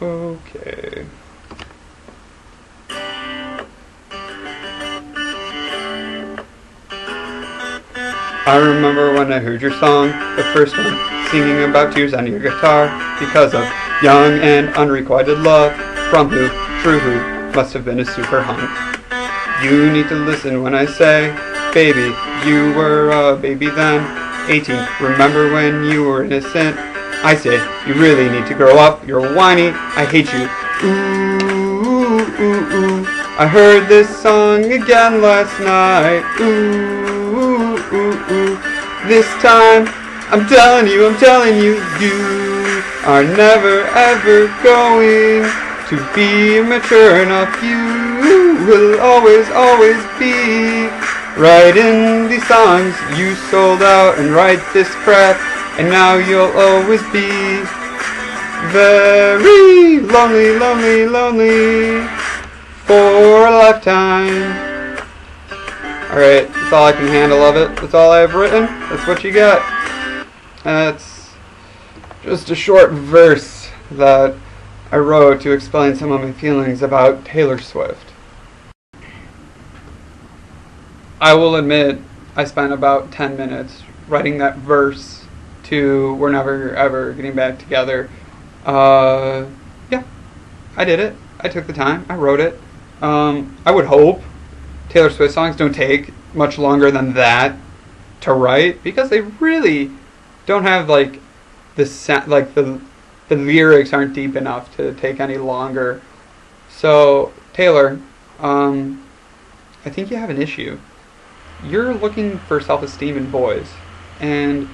Okay. I remember when I heard your song, the first one, singing about tears on your guitar, because of young and unrequited love, from who, through who, must have been a super hunk. You need to listen when I say, baby, you were a baby then, 18, remember when you were innocent? I say, you really need to grow up, you're whiny, I hate you. Ooh, ooh, ooh, I heard this song again last night. Ooh, ooh, ooh, this time, I'm telling you, you are never ever going to be mature enough. You will always, always be writing these songs you sold out and write this crap. And now you'll always be very lonely, lonely, lonely for a lifetime. Alright, that's all I can handle of it. That's all I have written. That's what you got. That's just a short verse that I wrote to explain some of my feelings about Taylor Swift. I will admit I spent about 10 minutes writing that verse to We're Never Ever Getting Back Together. Yeah, I did it. I took the time. I wrote it. I would hope Taylor Swift songs don't take much longer than that to write, because they really don't have like the lyrics aren't deep enough to take any longer. So Taylor, I think you have an issue. You're looking for self-esteem in boys, and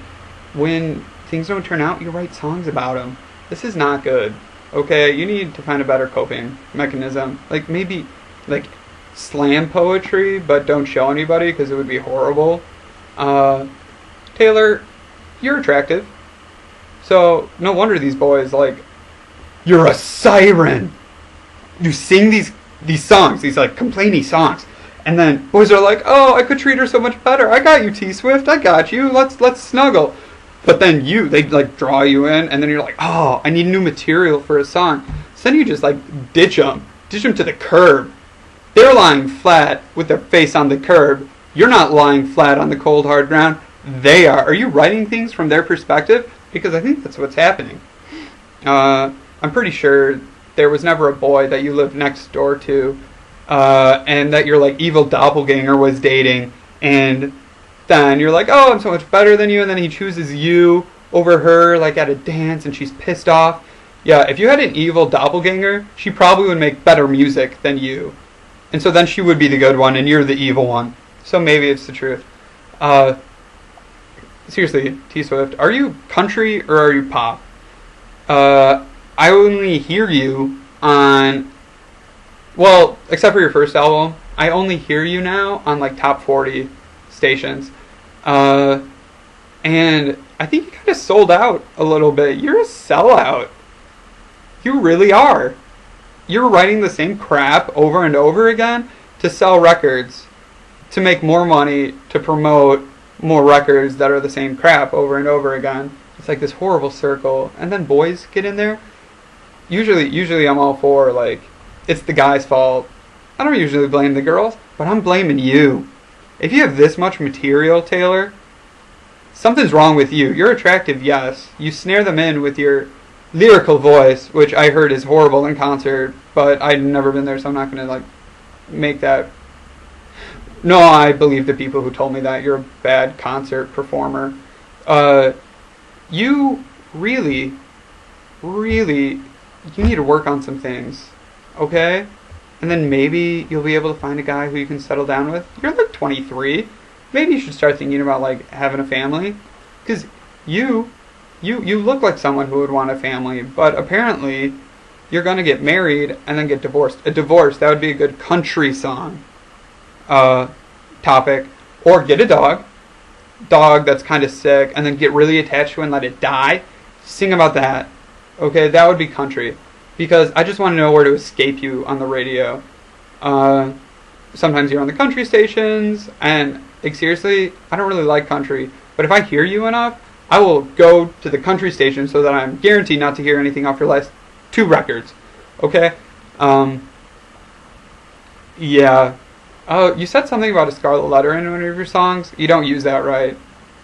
when things don't turn out, you write songs about them. This is not good. Okay, you need to find a better coping mechanism. Like maybe like slam poetry, but don't show anybody because it would be horrible. Taylor, you're attractive. So no wonder these boys like, you're a siren. You sing these songs, these like complainy songs. And then boys are like, oh, I could treat her so much better. I got you, T-Swift. I got you. Let's snuggle. But then they like draw you in, and then you're like, oh, I need new material for a song. So then you just like ditch them to the curb. They're lying flat with their face on the curb. You're not lying flat on the cold hard ground. They are. Are you writing things from their perspective? Because I think that's what's happening. I'm pretty sure there was never a boy that you lived next door to, and that your like evil doppelganger was dating, and then you're like, oh, I'm so much better than you, and then he chooses you over her, like at a dance, and she's pissed off. Yeah, if you had an evil doppelganger, she probably would make better music than you. And so then she would be the good one, and you're the evil one. So maybe it's the truth. Seriously, T-Swift, are you country or are you pop? I only hear you on, well, except for your first album, I only hear you now on like top 40 stations. And I think you kind of sold out a little bit. You're a sellout. You really are. You're writing the same crap over and over again to sell records, to make more money, to promote more records that are the same crap over and over again. It's like this horrible circle. And then boys get in there. Usually I'm all for, like, it's the guy's fault. I don't usually blame the girls, but I'm blaming you. If you have this much material, Taylor, something's wrong with you. You're attractive, yes. You snare them in with your lyrical voice, which I heard is horrible in concert, but I've never been there, so I'm not going to, like, make that. No, I believe the people who told me that. You're a bad concert performer. You really, you need to work on some things, okay? And then maybe you'll be able to find a guy who you can settle down with. You're like 23. Maybe you should start thinking about like having a family. Because you look like someone who would want a family. But apparently you're going to get married and then get divorced. A divorce, that would be a good country song topic. Or get a dog that's kind of sick, and then get really attached to it and let it die. Sing about that. Okay, that would be country. Because I just want to know where to escape you on the radio. Sometimes you're on the country stations, and like, seriously, I don't really like country. But if I hear you enough, I will go to the country station so that I'm guaranteed not to hear anything off your last 2 records. Okay. Um, yeah. Oh, you said something about a scarlet letter in one of your songs. You don't use that, right?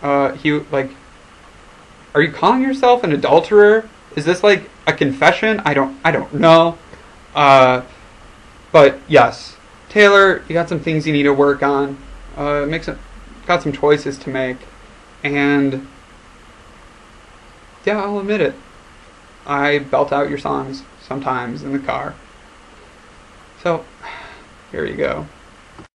Like, are you calling yourself an adulterer? Is this like a confession? I don't know. Uh, but yes, Taylor, you got some things you need to work on. Got some choices to make, and yeah, I'll admit it. I belt out your songs sometimes in the car. So, here you go.